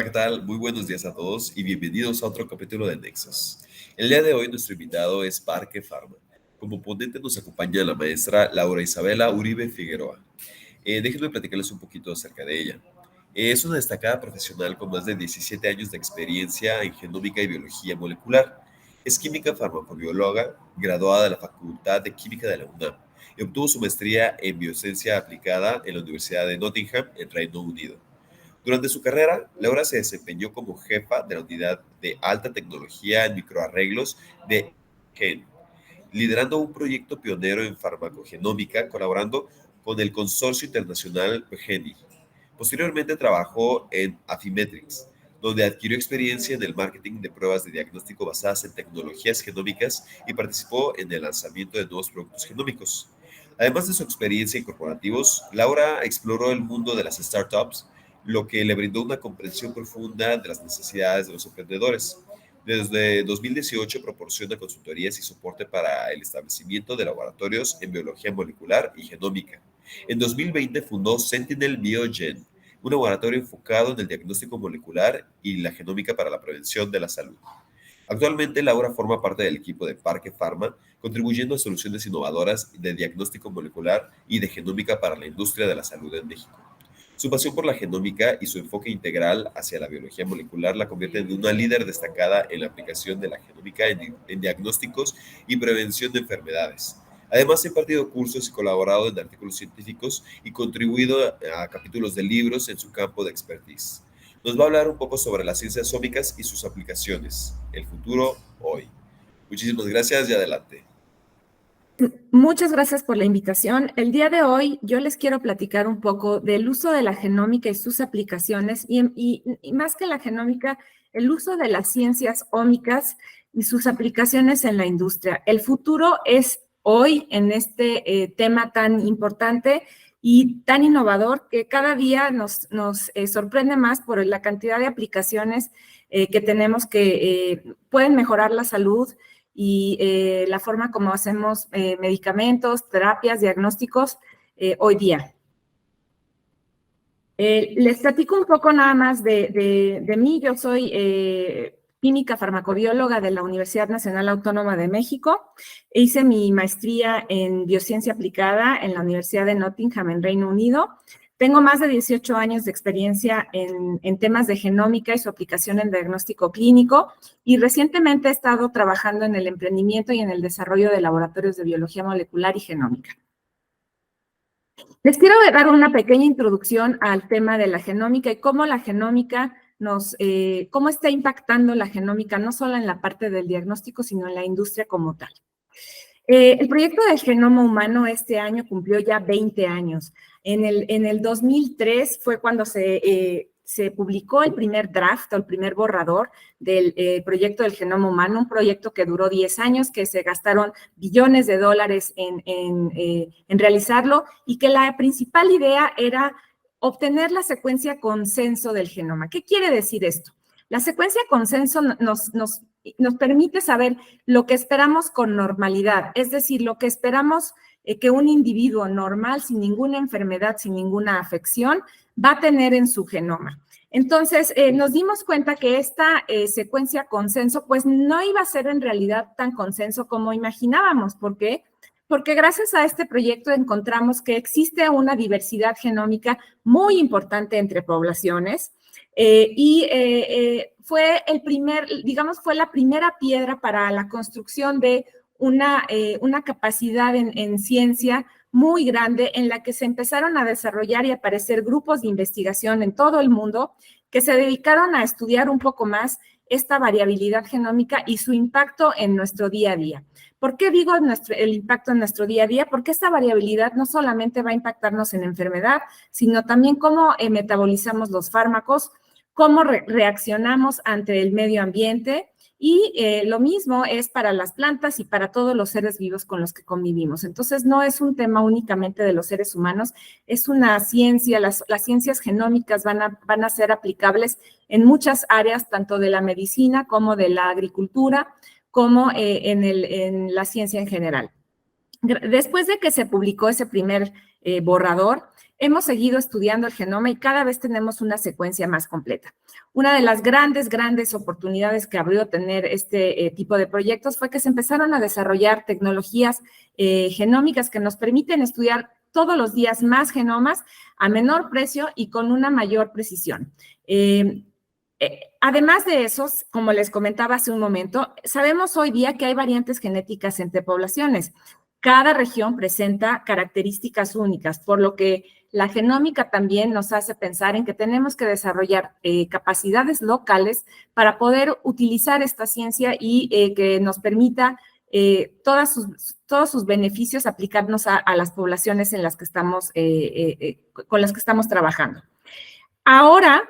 ¿qué tal? Muy buenos días a todos y bienvenidos a otro capítulo de Nexus. El día de hoy nuestro invitado es Parque Pharma. Como ponente nos acompaña la maestra Laura Isabela Uribe Figueroa. Déjenme platicarles un poquito acerca de ella. Es una destacada profesional con más de 17 años de experiencia en genómica y biología molecular. Es química farmacobióloga, graduada de la Facultad de Química de la UNAM y obtuvo su maestría en biociencia aplicada en la Universidad de Nottingham, en Reino Unido. Durante su carrera, Laura se desempeñó como jefa de la unidad de alta tecnología en microarreglos de GEN, liderando un proyecto pionero en farmacogenómica, colaborando con el consorcio internacional GENI. Posteriormente trabajó en Affymetrix, donde adquirió experiencia en el marketing de pruebas de diagnóstico basadas en tecnologías genómicas y participó en el lanzamiento de nuevos productos genómicos. Además de su experiencia en corporativos, Laura exploró el mundo de las startups, lo que le brindó una comprensión profunda de las necesidades de los emprendedores. Desde 2018 proporciona consultorías y soporte para el establecimiento de laboratorios en biología molecular y genómica. En 2020 fundó Sentinel Biogen, un laboratorio enfocado en el diagnóstico molecular y la genómica para la prevención de la salud. Actualmente, Laura forma parte del equipo de Parque Pharma, contribuyendo a soluciones innovadoras de diagnóstico molecular y de genómica para la industria de la salud en México. Su pasión por la genómica y su enfoque integral hacia la biología molecular la convierten en una líder destacada en la aplicación de la genómica en diagnósticos y prevención de enfermedades. Además, ha impartido cursos y colaborado en artículos científicos y contribuido a capítulos de libros en su campo de expertise. Nos va a hablar un poco sobre las ciencias ómicas y sus aplicaciones. El futuro hoy. Muchísimas gracias y adelante. Muchas gracias por la invitación. El día de hoy yo les quiero platicar un poco del uso de la genómica y sus aplicaciones y más que la genómica, el uso de las ciencias ómicas y sus aplicaciones en la industria. El futuro es hoy en este tema tan importante y tan innovador que cada día nos sorprende más por la cantidad de aplicaciones que tenemos que pueden mejorar la salud y la forma como hacemos medicamentos, terapias, diagnósticos hoy día. Les platico un poco nada más de mí. Yo soy química farmacobióloga de la Universidad Nacional Autónoma de México. Hice mi maestría en biociencia aplicada en la Universidad de Nottingham, en Reino Unido. Tengo más de 18 años de experiencia en temas de genómica y su aplicación en diagnóstico clínico y recientemente he estado trabajando en el emprendimiento y en el desarrollo de laboratorios de biología molecular y genómica. Les quiero dar una pequeña introducción al tema de la genómica y cómo la genómica cómo está impactando la genómica no solo en la parte del diagnóstico, sino en la industria como tal. El proyecto del genoma humano este año cumplió ya 20 años. En el 2003 fue cuando se publicó el primer draft o el primer borrador del proyecto del genoma humano, un proyecto que duró 10 años, que se gastaron billones de dólares en realizarlo y que la principal idea era obtener la secuencia consenso del genoma. ¿Qué quiere decir esto? La secuencia consenso nos permite saber lo que esperamos con normalidad, es decir, lo que esperamos que un individuo normal, sin ninguna enfermedad, sin ninguna afección, va a tener en su genoma. Entonces, nos dimos cuenta que esta secuencia consenso, pues no iba a ser en realidad tan consenso como imaginábamos. ¿Por qué? Porque gracias a este proyecto encontramos que existe una diversidad genómica muy importante entre poblaciones, fue fue la primera piedra para la construcción de una capacidad en ciencia muy grande en la que se empezaron a desarrollar y aparecer grupos de investigación en todo el mundo que se dedicaron a estudiar un poco más esta variabilidad genómica y su impacto en nuestro día a día. ¿Por qué digo el impacto en nuestro día a día? Porque esta variabilidad no solamente va a impactarnos en enfermedad, sino también cómo metabolizamos los fármacos, cómo reaccionamos ante el medio ambiente y lo mismo es para las plantas y para todos los seres vivos con los que convivimos. Entonces, no es un tema únicamente de los seres humanos, es una ciencia, las ciencias genómicas van a ser aplicables en muchas áreas, tanto de la medicina como de la agricultura, como en la ciencia en general. Después de que se publicó ese primer borrador, hemos seguido estudiando el genoma y cada vez tenemos una secuencia más completa. Una de las grandes oportunidades que abrió tener este tipo de proyectos fue que se empezaron a desarrollar tecnologías genómicas que nos permiten estudiar todos los días más genomas a menor precio y con una mayor precisión. Además de eso, como les comentaba hace un momento, sabemos hoy día que hay variantes genéticas entre poblaciones. Cada región presenta características únicas, por lo que la genómica también nos hace pensar en que tenemos que desarrollar capacidades locales para poder utilizar esta ciencia y que nos permita todos sus beneficios aplicarnos a las poblaciones en las que estamos, con las que estamos trabajando. Ahora,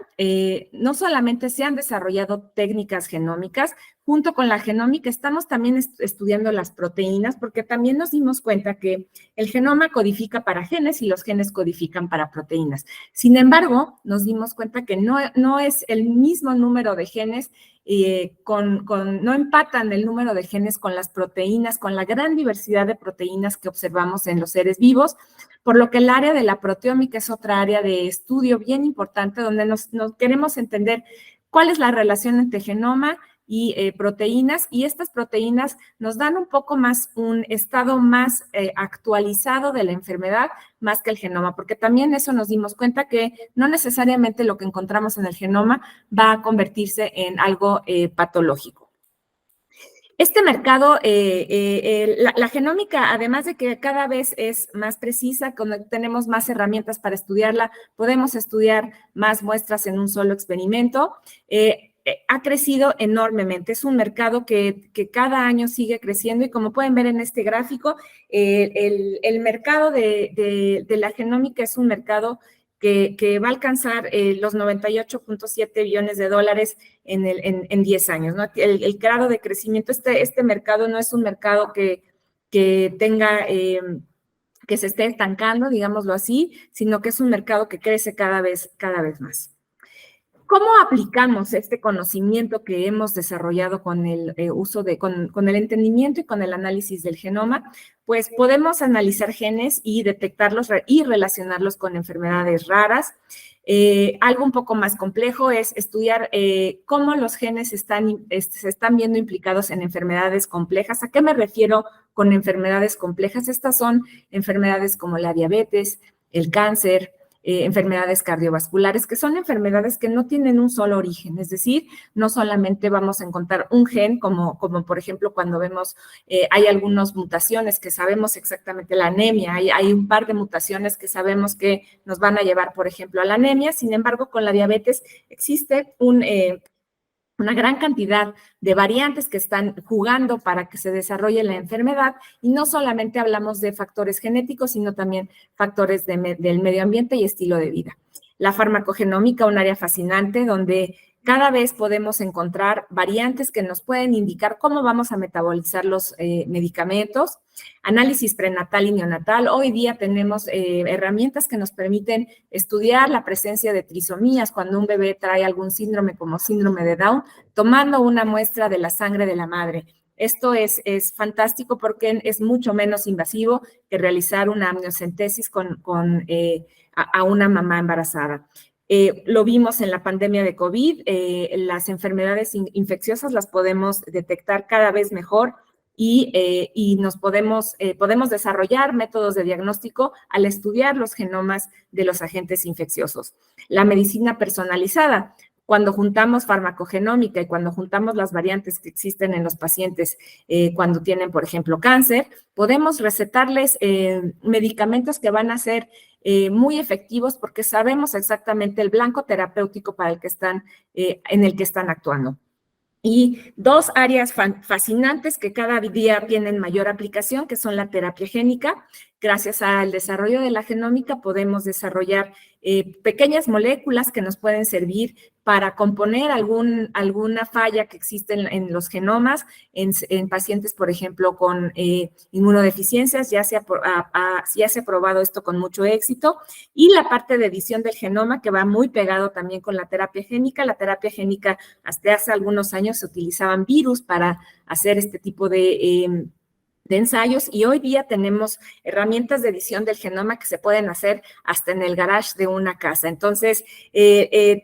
no solamente se han desarrollado técnicas genómicas, junto con la genómica estamos también estudiando las proteínas, porque también nos dimos cuenta que el genoma codifica para genes y los genes codifican para proteínas. Sin embargo, nos dimos cuenta que no es el mismo número de genes, no empatan el número de genes con las proteínas, con la gran diversidad de proteínas que observamos en los seres vivos, por lo que el área de la proteómica es otra área de estudio bien importante donde nos queremos entender cuál es la relación entre genoma y proteínas, y estas proteínas nos dan un poco más, un estado más actualizado de la enfermedad, más que el genoma, porque también eso nos dimos cuenta que no necesariamente lo que encontramos en el genoma va a convertirse en algo patológico. Este mercado, la genómica, además de que cada vez es más precisa, cuando tenemos más herramientas para estudiarla, podemos estudiar más muestras en un solo experimento, ha crecido enormemente. Es un mercado que cada año sigue creciendo y como pueden ver en este gráfico, el mercado de la genómica es un mercado que va a alcanzar los 98.7 billones de dólares en 10 años, ¿no? El grado de crecimiento, este mercado no es un mercado que tenga, que se esté estancando, digámoslo así, sino que es un mercado que crece cada vez más. ¿Cómo aplicamos este conocimiento que hemos desarrollado con el con el entendimiento y con el análisis del genoma? Pues podemos analizar genes y detectarlos y relacionarlos con enfermedades raras. Algo un poco más complejo es estudiar cómo los genes se están viendo implicados en enfermedades complejas. ¿A qué me refiero con enfermedades complejas? Estas son enfermedades como la diabetes, el cáncer, enfermedades cardiovasculares, que son enfermedades que no tienen un solo origen, es decir, no solamente vamos a encontrar un gen, como por ejemplo cuando vemos, hay algunas mutaciones que sabemos exactamente la anemia, hay un par de mutaciones que sabemos que nos van a llevar, por ejemplo, a la anemia, sin embargo, con la diabetes existe una gran cantidad de variantes que están jugando para que se desarrolle la enfermedad y no solamente hablamos de factores genéticos, sino también factores del medio ambiente y estilo de vida. La farmacogenómica, un área fascinante donde cada vez podemos encontrar variantes que nos pueden indicar cómo vamos a metabolizar los medicamentos. Análisis prenatal y neonatal. Hoy día tenemos herramientas que nos permiten estudiar la presencia de trisomías cuando un bebé trae algún síndrome como síndrome de Down, tomando una muestra de la sangre de la madre. Esto es fantástico porque es mucho menos invasivo que realizar una amniocentesis a una mamá embarazada. Lo vimos en la pandemia de COVID, las enfermedades infecciosas las podemos detectar cada vez mejor y podemos desarrollar métodos de diagnóstico al estudiar los genomas de los agentes infecciosos. La medicina personalizada. Cuando juntamos farmacogenómica y cuando juntamos las variantes que existen en los pacientes cuando tienen, por ejemplo, cáncer, podemos recetarles medicamentos que van a ser muy efectivos porque sabemos exactamente el blanco terapéutico para en el que están actuando. Y dos áreas fascinantes que cada día tienen mayor aplicación, que son la terapia génica. Gracias al desarrollo de la genómica podemos desarrollar pequeñas moléculas que nos pueden servir para componer alguna falla que existe en los genomas en pacientes, por ejemplo, con inmunodeficiencias. Ya se ha probado esto con mucho éxito. Y la parte de edición del genoma, que va muy pegado también con la terapia génica. La terapia génica, hasta hace algunos años se utilizaban virus para hacer este tipo de ensayos, y hoy día tenemos herramientas de edición del genoma que se pueden hacer hasta en el garage de una casa. Entonces,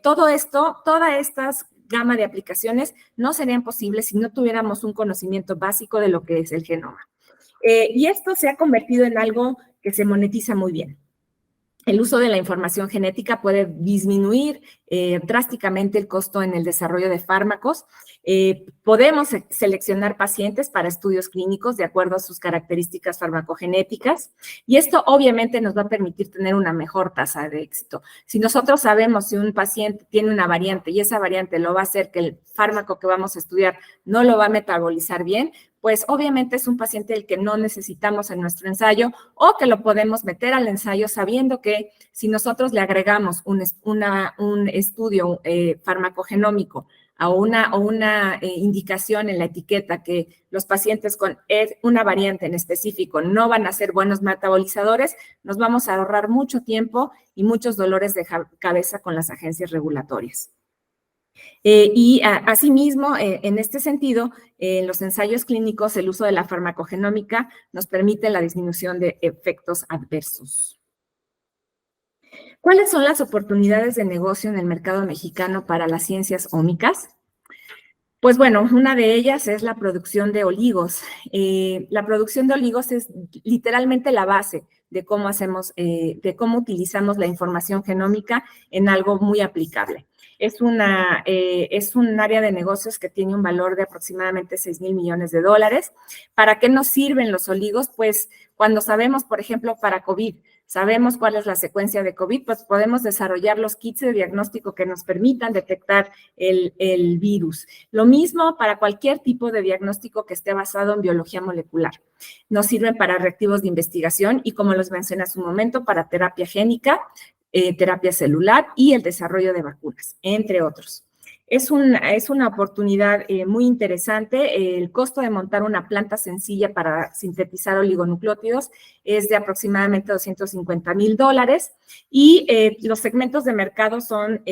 todo esto, todas estas gama de aplicaciones no serían posibles si no tuviéramos un conocimiento básico de lo que es el genoma. Y esto se ha convertido en algo que se monetiza muy bien. El uso de la información genética puede disminuir drásticamente el costo en el desarrollo de fármacos. Podemos seleccionar pacientes para estudios clínicos de acuerdo a sus características farmacogenéticas, y esto obviamente nos va a permitir tener una mejor tasa de éxito. Si nosotros sabemos si un paciente tiene una variante y esa variante lo va a hacer que el fármaco que vamos a estudiar no lo va a metabolizar bien, pues obviamente es un paciente el que no necesitamos en nuestro ensayo, o que lo podemos meter al ensayo sabiendo que si nosotros le agregamos un estudio farmacogenómico a una indicación en la etiqueta que los pacientes con una variante en específico no van a ser buenos metabolizadores, nos vamos a ahorrar mucho tiempo y muchos dolores de cabeza con las agencias regulatorias. Y asimismo, en este sentido, en los ensayos clínicos, el uso de la farmacogenómica nos permite la disminución de efectos adversos. ¿Cuáles son las oportunidades de negocio en el mercado mexicano para las ciencias ómicas? Pues bueno, una de ellas es la producción de oligos. La producción de oligos es literalmente la base de cómo utilizamos la información genómica en algo muy aplicable. Es un área de negocios que tiene un valor de aproximadamente 6,000 millones de dólares. ¿Para qué nos sirven los oligos? Pues cuando sabemos, por ejemplo, para COVID, sabemos cuál es la secuencia de COVID, pues podemos desarrollar los kits de diagnóstico que nos permitan detectar el virus. Lo mismo para cualquier tipo de diagnóstico que esté basado en biología molecular. Nos sirven para reactivos de investigación y, como los mencioné hace un momento, para terapia génica, terapia celular y el desarrollo de vacunas, entre otros. Es una oportunidad muy interesante. El costo de montar una planta sencilla para sintetizar oligonucleótidos es de aproximadamente $250,000 y los segmentos de mercado son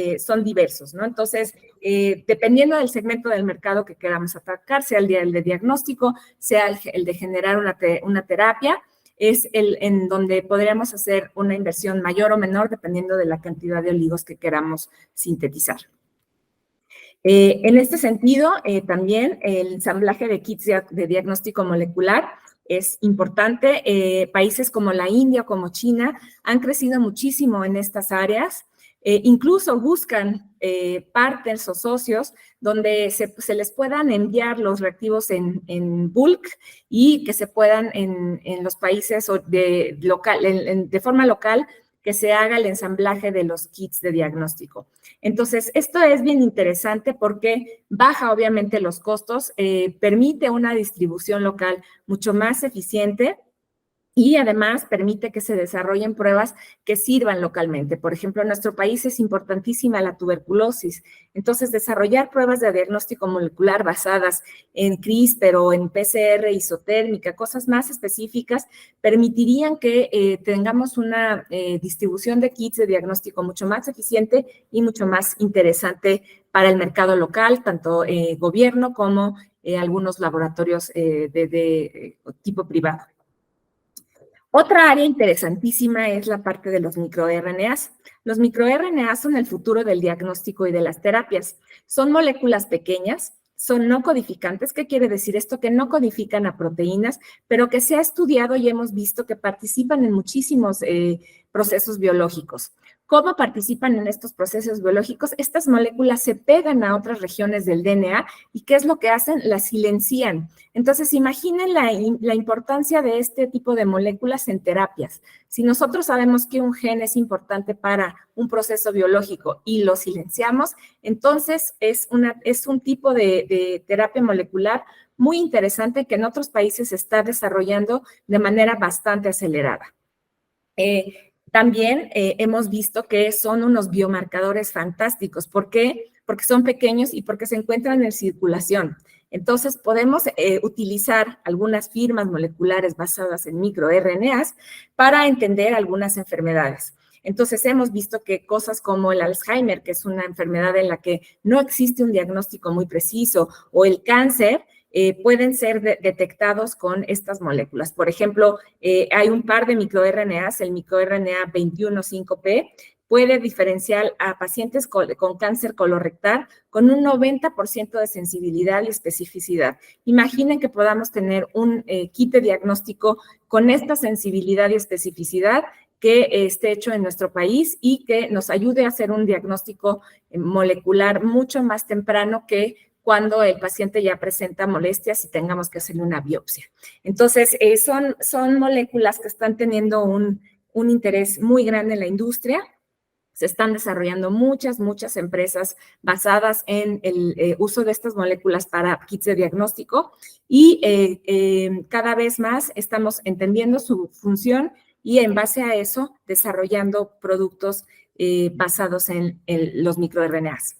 diversos, ¿no? Entonces, dependiendo del segmento del mercado que queramos atacar, sea el de diagnóstico, sea el de generar una terapia, es en donde podríamos hacer una inversión mayor o menor dependiendo de la cantidad de oligos que queramos sintetizar. En este sentido, también el ensamblaje de kits de diagnóstico molecular es importante. Países como la India o como China han crecido muchísimo en estas áreas. Incluso buscan partners o socios donde se les puedan enviar los reactivos en bulk y que se puedan en los países de forma local, que se haga el ensamblaje de los kits de diagnóstico. Entonces, esto es bien interesante porque baja obviamente los costos, permite una distribución local mucho más eficiente y además permite que se desarrollen pruebas que sirvan localmente. Por ejemplo, en nuestro país es importantísima la tuberculosis. Entonces, desarrollar pruebas de diagnóstico molecular basadas en CRISPR o en PCR isotérmica, cosas más específicas, permitirían que tengamos una distribución de kits de diagnóstico mucho más eficiente y mucho más interesante para el mercado local, tanto gobierno como algunos laboratorios de tipo privado. Otra área interesantísima es la parte de los microRNAs. Los microRNAs son el futuro del diagnóstico y de las terapias. Son moléculas pequeñas, son no codificantes. ¿Qué quiere decir esto? Que no codifican a proteínas, pero que se ha estudiado y hemos visto que participan en muchísimos procesos biológicos. ¿Cómo participan en estos procesos biológicos? Estas moléculas se pegan a otras regiones del DNA y ¿qué es lo que hacen? Las silencian. Entonces, imaginen la importancia de este tipo de moléculas en terapias. Si nosotros sabemos que un gen es importante para un proceso biológico y lo silenciamos, entonces es un tipo de terapia molecular muy interesante que en otros países se está desarrollando de manera bastante acelerada. También hemos visto que son unos biomarcadores fantásticos. ¿Por qué? Porque son pequeños y porque se encuentran en circulación. Entonces, podemos utilizar algunas firmas moleculares basadas en microRNAs para entender algunas enfermedades. Entonces, hemos visto que cosas como el Alzheimer, que es una enfermedad en la que no existe un diagnóstico muy preciso, o el cáncer, pueden ser detectados con estas moléculas. Por ejemplo, hay un par de microRNAs, el microRNA 21.5P, puede diferenciar a pacientes con cáncer colorectal con un 90% de sensibilidad y especificidad. Imaginen que podamos tener un kit de diagnóstico con esta sensibilidad y especificidad que esté hecho en nuestro país y que nos ayude a hacer un diagnóstico molecular mucho más temprano que cuando el paciente ya presenta molestias y tengamos que hacerle una biopsia. Entonces, son moléculas que están teniendo un interés muy grande en la industria. Se están desarrollando muchas empresas basadas en el uso de estas moléculas para kits de diagnóstico y cada vez más estamos entendiendo su función y en base a eso desarrollando productos basados en los microRNAs.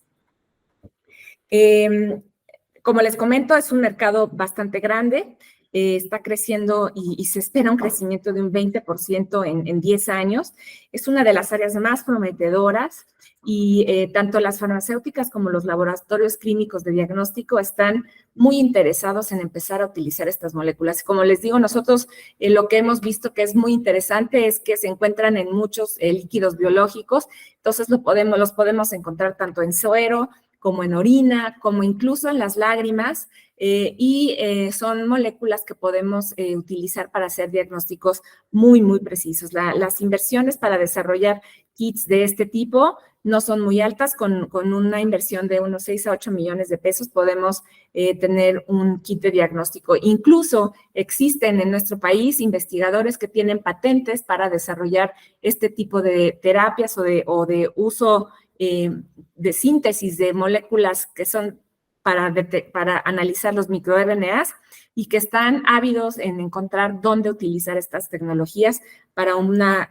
Como les comento, es un mercado bastante grande, está creciendo y se espera un crecimiento de un 20% en 10 años. Es una de las áreas más prometedoras y tanto las farmacéuticas como los laboratorios clínicos de diagnóstico están muy interesados en empezar a utilizar estas moléculas. Como les digo, nosotros lo que hemos visto que es muy interesante es que se encuentran en muchos líquidos biológicos, entonces los podemos encontrar tanto en suero, como en orina, como incluso en las lágrimas, y son moléculas que podemos utilizar para hacer diagnósticos muy precisos. Las inversiones para desarrollar kits de este tipo no son muy altas, con una inversión de unos 6 a 8 millones de pesos podemos tener un kit de diagnóstico. Incluso existen en nuestro país investigadores que tienen patentes para desarrollar este tipo de terapias o de uso de síntesis de moléculas que son para analizar los microRNAs y que están ávidos en encontrar dónde utilizar estas tecnologías para una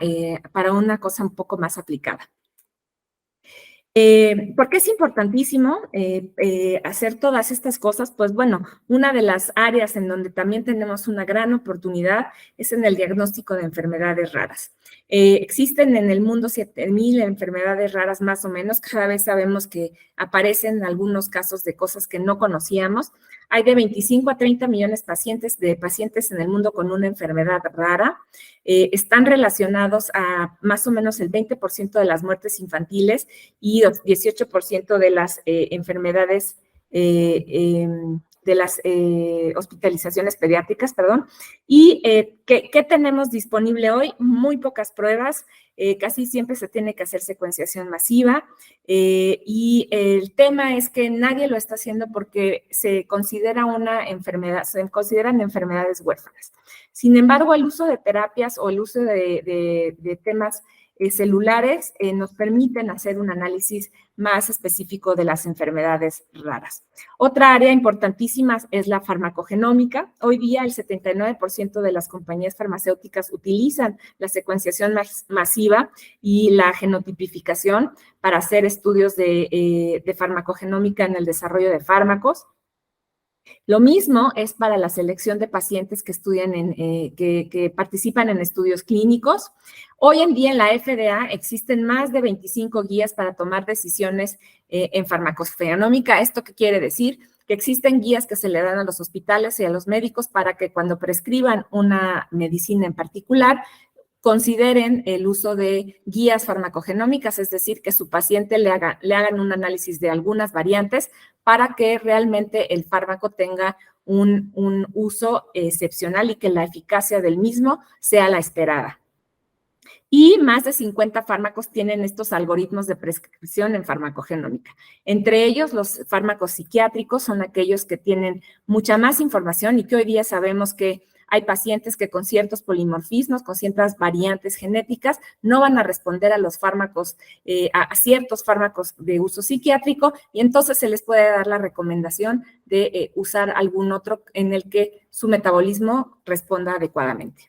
cosa un poco más aplicada. ¿Por qué es importantísimo hacer todas estas cosas? Pues bueno, una de las áreas en donde también tenemos una gran oportunidad es en el diagnóstico de enfermedades raras. Existen en el mundo 7,000 enfermedades raras más o menos. Cada vez sabemos que aparecen algunos casos de cosas que no conocíamos. Hay de 25 a 30 millones de pacientes en el mundo con una enfermedad rara. Están relacionados a más o menos el 20% de las muertes infantiles y 18% de las enfermedades, de las hospitalizaciones pediátricas, perdón. ¿Y qué tenemos disponible hoy? Muy pocas pruebas, casi siempre se tiene que hacer secuenciación masiva y el tema es que nadie lo está haciendo porque se considera una enfermedad, se consideran enfermedades huérfanas. Sin embargo, el uso de terapias o el uso de temas celulares nos permiten hacer un análisis más específico de las enfermedades raras. Otra área importantísima es la farmacogenómica. Hoy día el 79% de las compañías farmacéuticas utilizan la secuenciación masiva y la genotipificación para hacer estudios de farmacogenómica en el desarrollo de fármacos. Lo mismo es para la selección de pacientes que estudian que participan en estudios clínicos. Hoy en día en la FDA existen más de 25 guías para tomar decisiones en farmacogenómica. ¿Esto qué quiere decir? Que existen guías que se le dan a los hospitales y a los médicos para que cuando prescriban una medicina en particular, consideren el uso de guías farmacogenómicas, es decir, que su paciente le hagan un análisis de algunas variantes para que realmente el fármaco tenga un uso excepcional y que la eficacia del mismo sea la esperada. Y más de 50 fármacos tienen estos algoritmos de prescripción en farmacogenómica. Entre ellos, los fármacos psiquiátricos son aquellos que tienen mucha más información y que hoy día sabemos que hay pacientes que con ciertos polimorfismos, con ciertas variantes genéticas, no van a responder a los fármacos, a ciertos fármacos de uso psiquiátrico, y entonces se les puede dar la recomendación de usar algún otro en el que su metabolismo responda adecuadamente.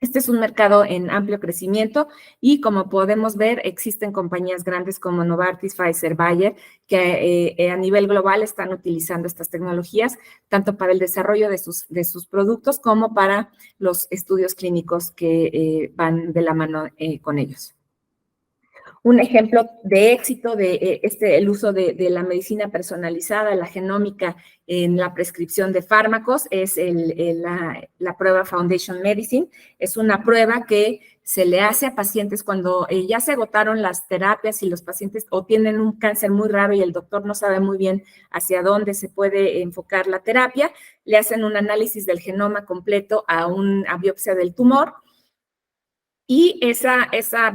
Este es un mercado en amplio crecimiento y como podemos ver, existen compañías grandes como Novartis, Pfizer, Bayer, que a nivel global están utilizando estas tecnologías, tanto para el desarrollo de sus productos como para los estudios clínicos que van de la mano con ellos. Un ejemplo de éxito de el uso de la medicina personalizada, la genómica en la prescripción de fármacos es la prueba Foundation Medicine. Es una prueba que se le hace a pacientes cuando ya se agotaron las terapias y los pacientes o tienen un cáncer muy raro y el doctor no sabe muy bien hacia dónde se puede enfocar la terapia. Le hacen un análisis del genoma completo a biopsia del tumor. Y esa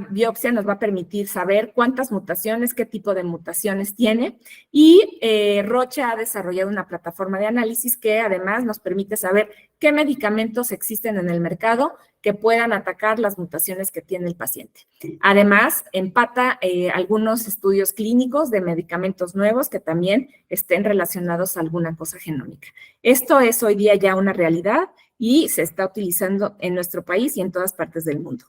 biopsia nos va a permitir saber cuántas mutaciones, qué tipo de mutaciones tiene. Y Roche ha desarrollado una plataforma de análisis que además nos permite saber qué medicamentos existen en el mercado que puedan atacar las mutaciones que tiene el paciente. Además, empata algunos estudios clínicos de medicamentos nuevos que también estén relacionados a alguna cosa genómica. Esto es hoy día ya una realidad y se está utilizando en nuestro país y en todas partes del mundo.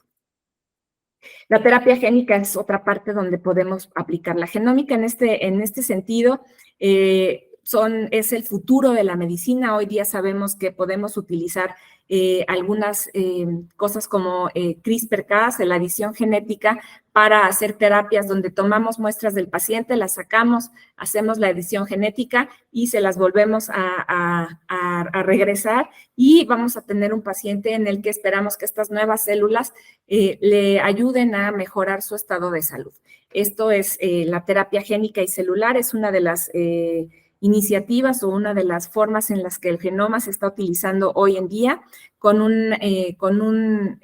La terapia génica es otra parte donde podemos aplicar la genómica. En este sentido, es el futuro de la medicina. Hoy día sabemos que podemos utilizar algunas cosas como CRISPR-Cas, la edición genética, para hacer terapias donde tomamos muestras del paciente, las sacamos, hacemos la edición genética y se las volvemos a regresar y vamos a tener un paciente en el que esperamos que estas nuevas células le ayuden a mejorar su estado de salud. Esto es la terapia génica y celular, es una de las iniciativas o una de las formas en las que el genoma se está utilizando hoy en día con un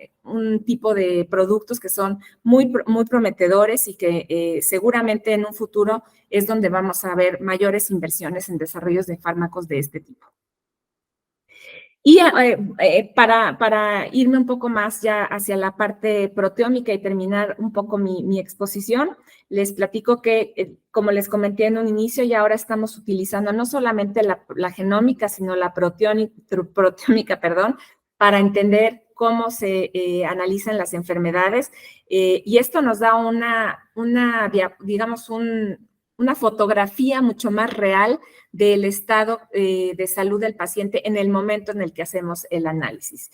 tipo de productos que son muy prometedores y que seguramente en un futuro es donde vamos a ver mayores inversiones en desarrollos de fármacos de este tipo. Y para irme un poco más ya hacia la parte proteómica y terminar un poco mi exposición, les platico que, como les comenté en un inicio, ya ahora estamos utilizando no solamente la genómica, sino la proteómica, para entender cómo se analizan las enfermedades. Y esto nos da digamos, una fotografía mucho más real del estado de salud del paciente en el momento en el que hacemos el análisis.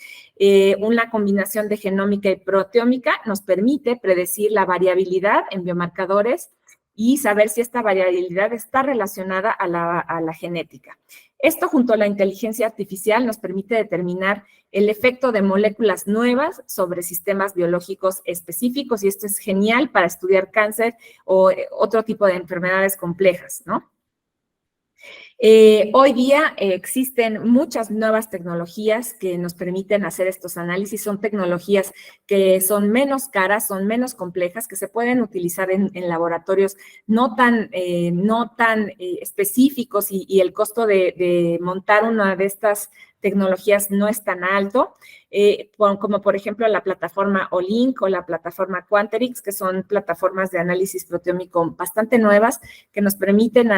Una combinación de genómica y proteómica nos permite predecir la variabilidad en biomarcadores y saber si esta variabilidad está relacionada a la genética. Esto, junto a la inteligencia artificial, nos permite determinar el efecto de moléculas nuevas sobre sistemas biológicos específicos, y esto es genial para estudiar cáncer o otro tipo de enfermedades complejas, ¿no? Hoy día existen muchas nuevas tecnologías que nos permiten hacer estos análisis. Son tecnologías que son menos caras, son menos complejas, que se pueden utilizar en laboratorios no tan específicos y el costo de montar una de estas tecnologías no es tan alto, como por ejemplo la plataforma Olink o la plataforma Quanterix, que son plataformas de análisis proteómico bastante nuevas que nos permiten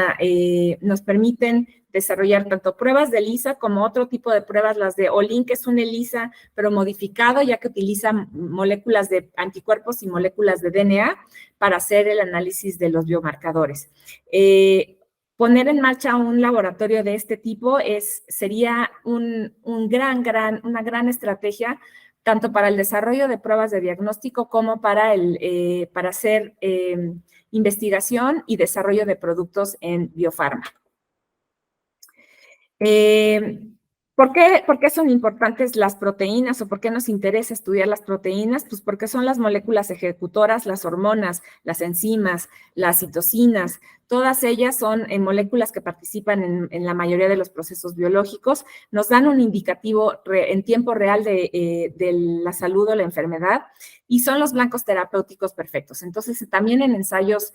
desarrollar tanto pruebas de ELISA como otro tipo de pruebas. Las de Olink es un ELISA, pero modificado, ya que utiliza moléculas de anticuerpos y moléculas de DNA para hacer el análisis de los biomarcadores. Poner en marcha un laboratorio de este tipo sería una gran estrategia, tanto para el desarrollo de pruebas de diagnóstico como para hacer investigación y desarrollo de productos en biofarma. ¿Por qué son importantes las proteínas o por qué nos interesa estudiar las proteínas? Pues porque son las moléculas ejecutoras, las hormonas, las enzimas, las citocinas. Todas ellas son moléculas que participan en la mayoría de los procesos biológicos. Nos dan un indicativo en tiempo real de la salud o la enfermedad y son los blancos terapéuticos perfectos. Entonces, también en ensayos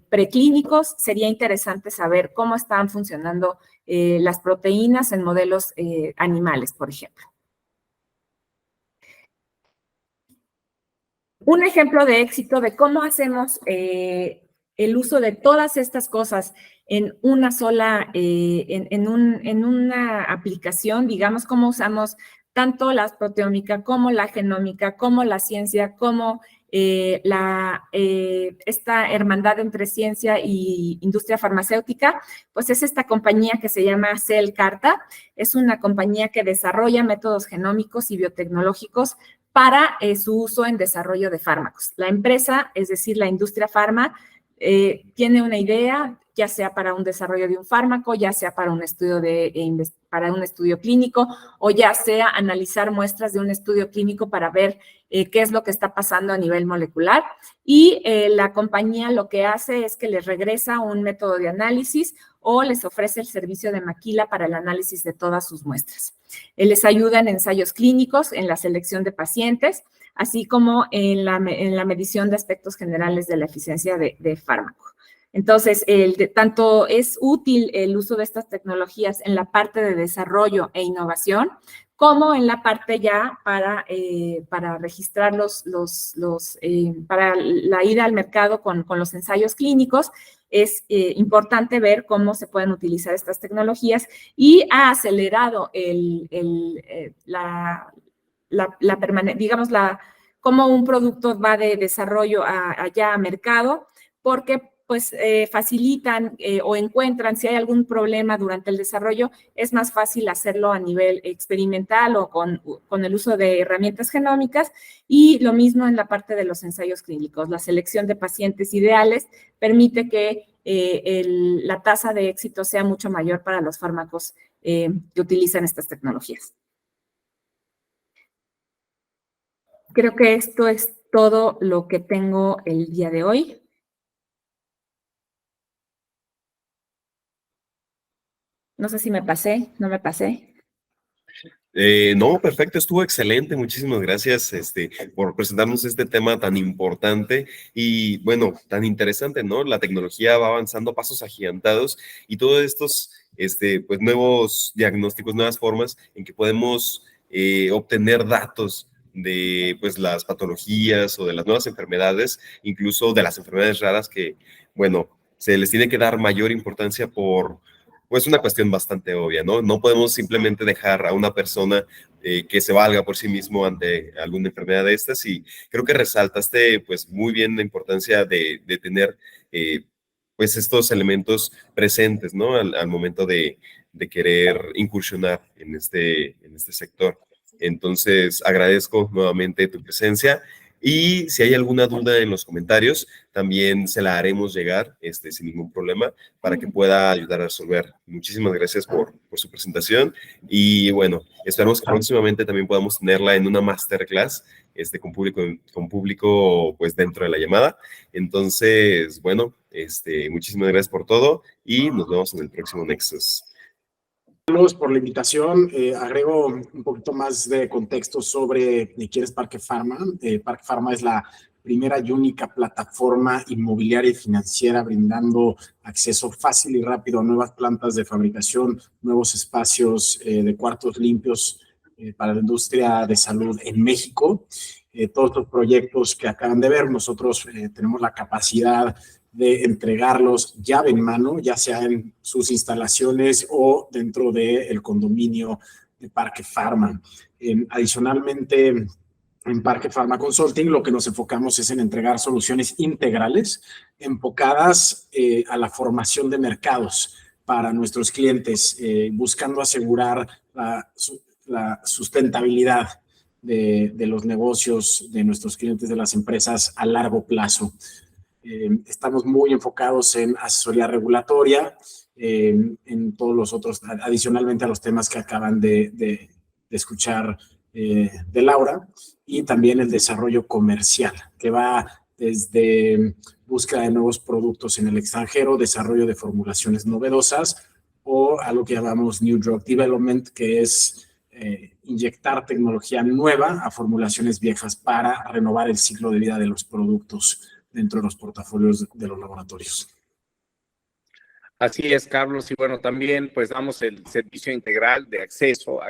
preclínicos sería interesante saber cómo están funcionando las proteínas en modelos animales, por ejemplo. Un ejemplo de éxito de cómo hacemos el uso de todas estas cosas en una sola, en una aplicación, digamos, cómo usamos tanto la proteómica como la genómica, como la ciencia, como esta hermandad entre ciencia y industria farmacéutica, pues es esta compañía que se llama CellCarta. Es una compañía que desarrolla métodos genómicos y biotecnológicos para su uso en desarrollo de fármacos. La empresa, es decir, la industria farma, tiene una idea, ya sea para un desarrollo de un fármaco, ya sea para un estudio clínico, o ya sea analizar muestras de un estudio clínico para ver qué es lo que está pasando a nivel molecular. Y la compañía lo que hace es que les regresa un método de análisis o les ofrece el servicio de maquila para el análisis de todas sus muestras. Les ayuda en ensayos clínicos, en la selección de pacientes, así como en la medición de aspectos generales de la eficiencia de fármaco. Entonces, tanto es útil el uso de estas tecnologías en la parte de desarrollo e innovación, como en la parte ya para registrar para la ida al mercado con los ensayos clínicos. Es importante ver cómo se pueden utilizar estas tecnologías y ha acelerado cómo un producto va de desarrollo allá a mercado, porque pues facilitan o encuentran si hay algún problema durante el desarrollo, es más fácil hacerlo a nivel experimental o con el uso de herramientas genómicas, y lo mismo en la parte de los ensayos clínicos. La selección de pacientes ideales permite que la tasa de éxito sea mucho mayor para los fármacos que utilizan estas tecnologías. Creo que esto es todo lo que tengo el día de hoy. No sé si me pasé, no me pasé. No, perfecto, estuvo excelente. Muchísimas gracias por presentarnos este tema tan importante y, bueno, tan interesante, ¿no? La tecnología va avanzando a pasos agigantados y todos estos pues, nuevos diagnósticos, nuevas formas en que podemos obtener datos de pues, las patologías o de las nuevas enfermedades, incluso de las enfermedades raras que, bueno, se les tiene que dar mayor importancia por pues una cuestión bastante obvia, ¿no? No podemos simplemente dejar a una persona que se valga por sí mismo ante alguna enfermedad de estas, y creo que resaltaste pues muy bien la importancia de tener pues estos elementos presentes, ¿no? Al momento de querer incursionar en este sector. Entonces, agradezco nuevamente tu presencia. Y si hay alguna duda en los comentarios, también se la haremos llegar sin ningún problema para que pueda ayudar a resolver. Muchísimas gracias por su presentación y bueno, esperamos que próximamente también podamos tenerla en una masterclass con público pues dentro de la llamada. Entonces, bueno, muchísimas gracias por todo y nos vemos en el próximo Nexus. Por la invitación. Agrego un poquito más de contexto sobre quién es Parque Pharma. Parque Pharma es la primera y única plataforma inmobiliaria y financiera brindando acceso fácil y rápido a nuevas plantas de fabricación, nuevos espacios de cuartos limpios para la industria de salud en México. Todos los proyectos que acaban de ver, nosotros tenemos la capacidad de entregarlos llave en mano, ya sea en sus instalaciones o dentro del condominio de Parque Pharma. Adicionalmente, en Parque Pharma Consulting lo que nos enfocamos es en entregar soluciones integrales enfocadas a la formación de mercados para nuestros clientes, buscando asegurar la sustentabilidad de los negocios de nuestros clientes, de las empresas a largo plazo. Estamos muy enfocados en asesoría regulatoria, en todos los otros, adicionalmente a los temas que acaban de escuchar de Laura, y también el desarrollo comercial, que va desde búsqueda de nuevos productos en el extranjero, desarrollo de formulaciones novedosas o a lo que llamamos New Drug Development, que es inyectar tecnología nueva a formulaciones viejas para renovar el ciclo de vida de los productos dentro de los portafolios de los laboratorios. Así es, Carlos. Y bueno, también pues damos el servicio integral de acceso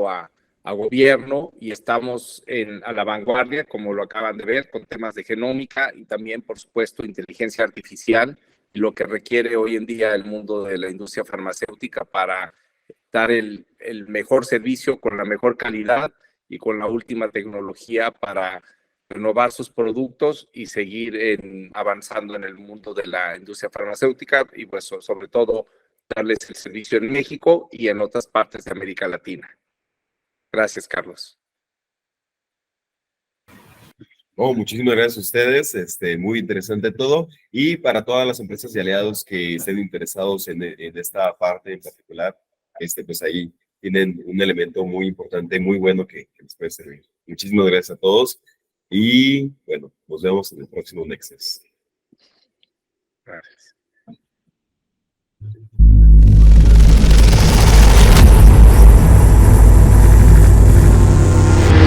a gobierno, y estamos a la vanguardia, como lo acaban de ver, con temas de genómica y también, por supuesto, inteligencia artificial, y lo que requiere hoy en día el mundo de la industria farmacéutica para dar el mejor servicio con la mejor calidad y con la última tecnología para renovar sus productos y seguir avanzando en el mundo de la industria farmacéutica, y pues sobre todo darles el servicio en México y en otras partes de América Latina. Gracias, Carlos. Oh, muchísimas gracias a ustedes, muy interesante todo. Y para todas las empresas y aliados que estén interesados en esta parte en particular, pues ahí tienen un elemento muy importante, muy bueno que les puede servir. Muchísimas gracias a todos y bueno, nos vemos en el próximo Nexus. Gracias.